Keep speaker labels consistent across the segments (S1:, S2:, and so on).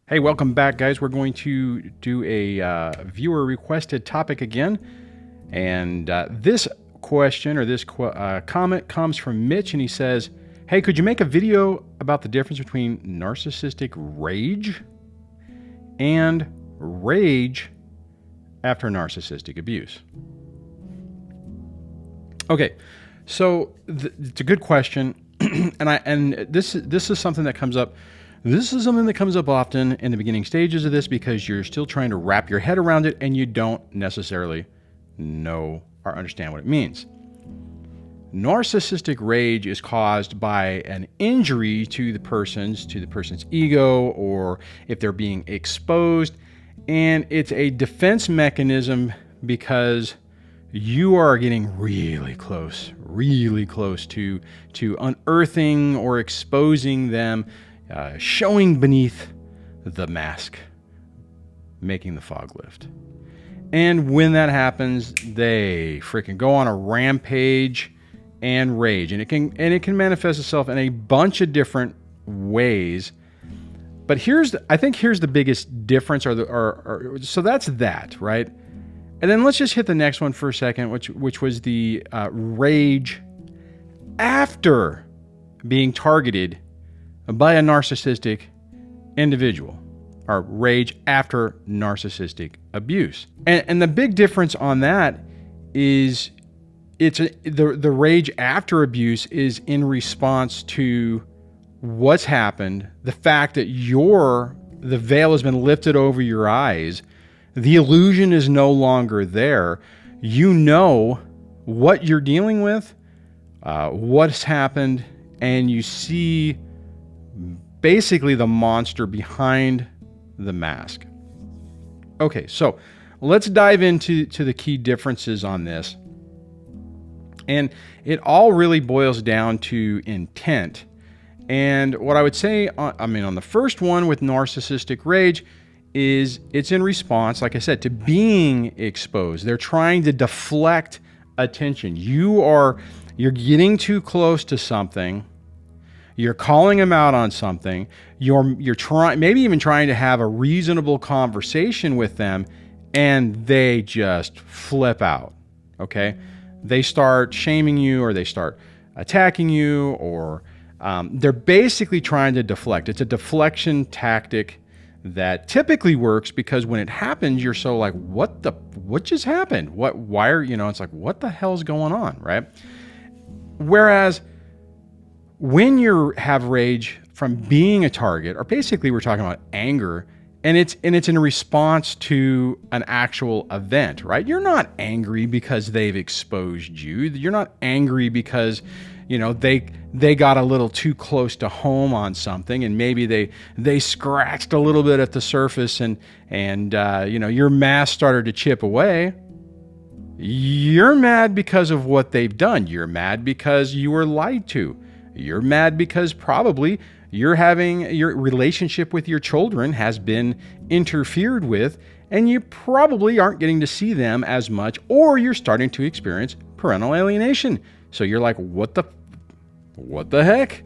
S1: Hey, welcome back, guys. We're going to do a viewer requested topic again. And this question or this comment comes from Mitch, and he says, hey, could you make a video about the difference between narcissistic rage and rage after narcissistic abuse? Okay, so it's a good question. and this is something that comes up. This is something that comes up often in the beginning stages of this because you're still trying to wrap your head around it and you don't necessarily know or understand what it means. Narcissistic rage is caused by an injury to the person's ego, or if they're being exposed, and it's a defense mechanism because you are getting really close to unearthing or exposing them, showing beneath the mask, making the fog lift. And when that happens, they freaking go on a rampage and rage, and it can manifest itself in a bunch of different ways. But I think here's the biggest difference, so that's that, right? And then let's just hit the next one for a second, which was the rage after being targeted by a narcissistic individual, or rage after narcissistic abuse. And the big difference on that is the rage after abuse is in response to what's happened, the fact that the veil has been lifted over your eyes, the illusion is no longer there. You know what you're dealing with, what's happened, and you see basically the monster behind the mask. Okay, so let's dive into the key differences on this. And it all really boils down to intent. And what I would say, on the first one with narcissistic rage, is it's in response, like I said, to being exposed. They're trying to deflect attention. You're getting too close to something. You're calling them out on something. You're trying, maybe even trying to have a reasonable conversation with them, and they just flip out. Okay, they start shaming you, or they start attacking you, or they're basically trying to deflect. It's a deflection tactic that typically works because when it happens, you're so like, what just happened? Why are it's like, what the hell's going on, right? Whereas when you have rage from being a target, or basically we're talking about anger, and it's in response to an actual event, right? You're not angry because they've exposed you. You're not angry because they got a little too close to home on something, and maybe they scratched a little bit at the surface, and your mask started to chip away. You're mad because of what they've done. You're mad because you were lied to. You're mad because probably your relationship with your children has been interfered with, and you probably aren't getting to see them as much, or you're starting to experience parental alienation. So you're like, what the heck?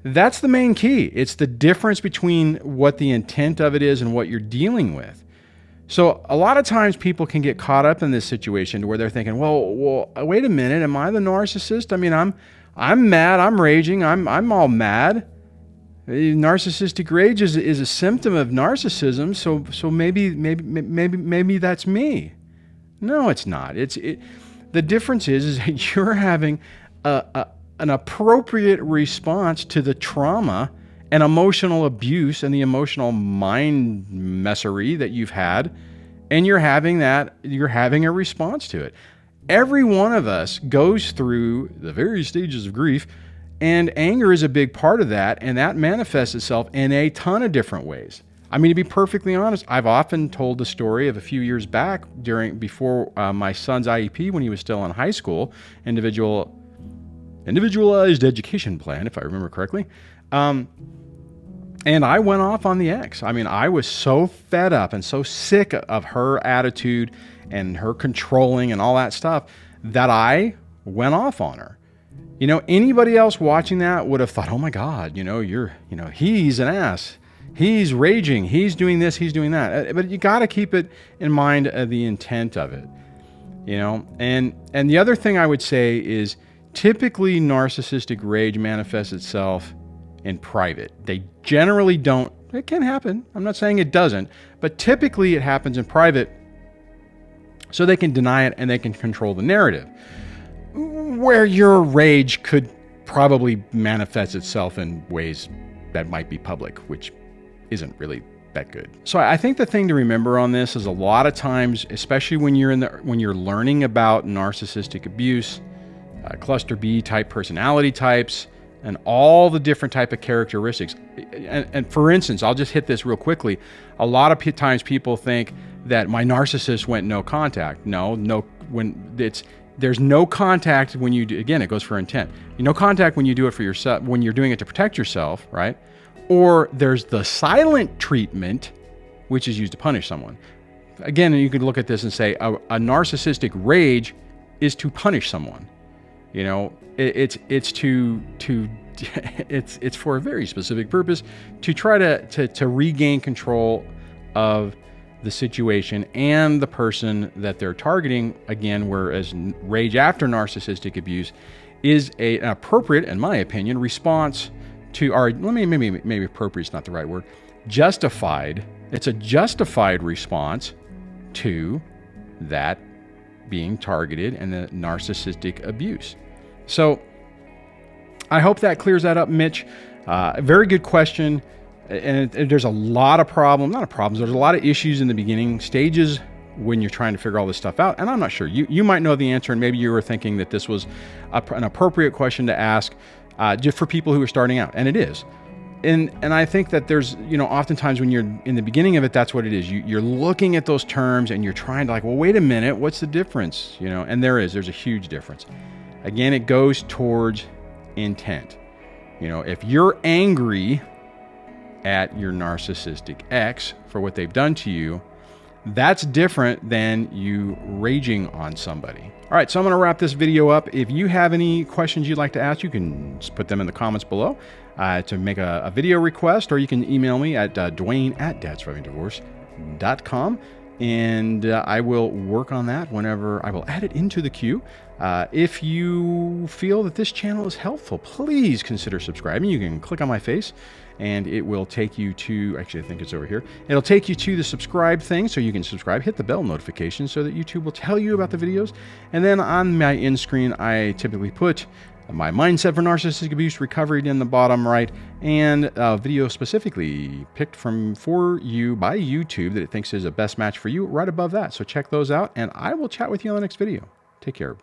S1: That's the main key. It's the difference between what the intent of it is and what you're dealing with. So a lot of times people can get caught up in this situation where they're thinking, well, wait a minute, am I the narcissist? I mean, I'm mad, I'm raging, I'm all mad. Narcissistic rage is a symptom of narcissism, so maybe that's me. No, it's not. The difference is that you're having an appropriate response to the trauma and emotional abuse and the emotional mind messery that you've had, and you're having a response to it. Every one of us goes through the various stages of grief, and anger is a big part of that, and that manifests itself in a ton of different ways. I mean, to be perfectly honest, I've often told the story of a few years back before my son's IEP, when he was still in high school, individualized education plan, if I remember correctly. And I went off on the ex. I mean, I was so fed up and so sick of her attitude and her controlling and all that stuff that I went off on her. Anybody else watching that would have thought, oh my God, he's an ass. he's raging, he's doing this, he's doing that. But you got to keep it in mind the intent of it, you know. And the other thing I would say is typically narcissistic rage manifests itself in private. They generally don't. It can happen. I'm not saying it doesn't, but typically it happens in private so they can deny it and they can control the narrative. Where your rage could probably manifest itself in ways that might be public, which isn't really that good. So I think the thing to remember on this is a lot of times, especially when you're learning about narcissistic abuse, cluster B type personality types, and all the different type of characteristics. And for instance, I'll just hit this real quickly. A lot of times people think that my narcissist went no contact. There's no contact when you do, again, it goes for intent. No contact when you do it for yourself, when you're doing it to protect yourself, right? Or there's the silent treatment, which is used to punish someone. Again, you could look at this and say a narcissistic rage is to punish someone. You know, it's for a very specific purpose, to try to regain control of the situation and the person that they're targeting. Again, whereas rage after narcissistic abuse is an appropriate, in my opinion, response to maybe appropriate is not the right word, justified. It's a justified response to that being targeted and the narcissistic abuse. So I hope that clears that up, Mitch. Very good question. And there's a lot of there's a lot of issues in the beginning stages when you're trying to figure all this stuff out. And I'm not sure. You might know the answer, and maybe you were thinking that this was an appropriate question to ask just for people who are starting out. And it is. And I think that there's, oftentimes when you're in the beginning of it, that's what it is. You're looking at those terms and you're trying to well, wait a minute, what's the difference? And there's a huge difference. Again, it goes towards intent. If you're angry at your narcissistic ex for what they've done to you, that's different than you raging on somebody. All right, so I'm going to wrap this video up. If you have any questions you'd like to ask, you can just put them in the comments below to make a video request, or you can email me at Duane@dadsurvivingdivorce.com, and I will work on that whenever I will add it into the queue. If you feel that this channel is helpful, please consider subscribing. You can click on my face and it will take you to, actually I think it's over here. It'll take you to the subscribe thing so you can subscribe. Hit the bell notification so that YouTube will tell you about the videos. And then on my end screen, I typically put my mindset for narcissistic abuse recovery in the bottom right, and a video specifically picked for you by YouTube that it thinks is a best match for you right above that. So check those out, and I will chat with you on the next video. Take care.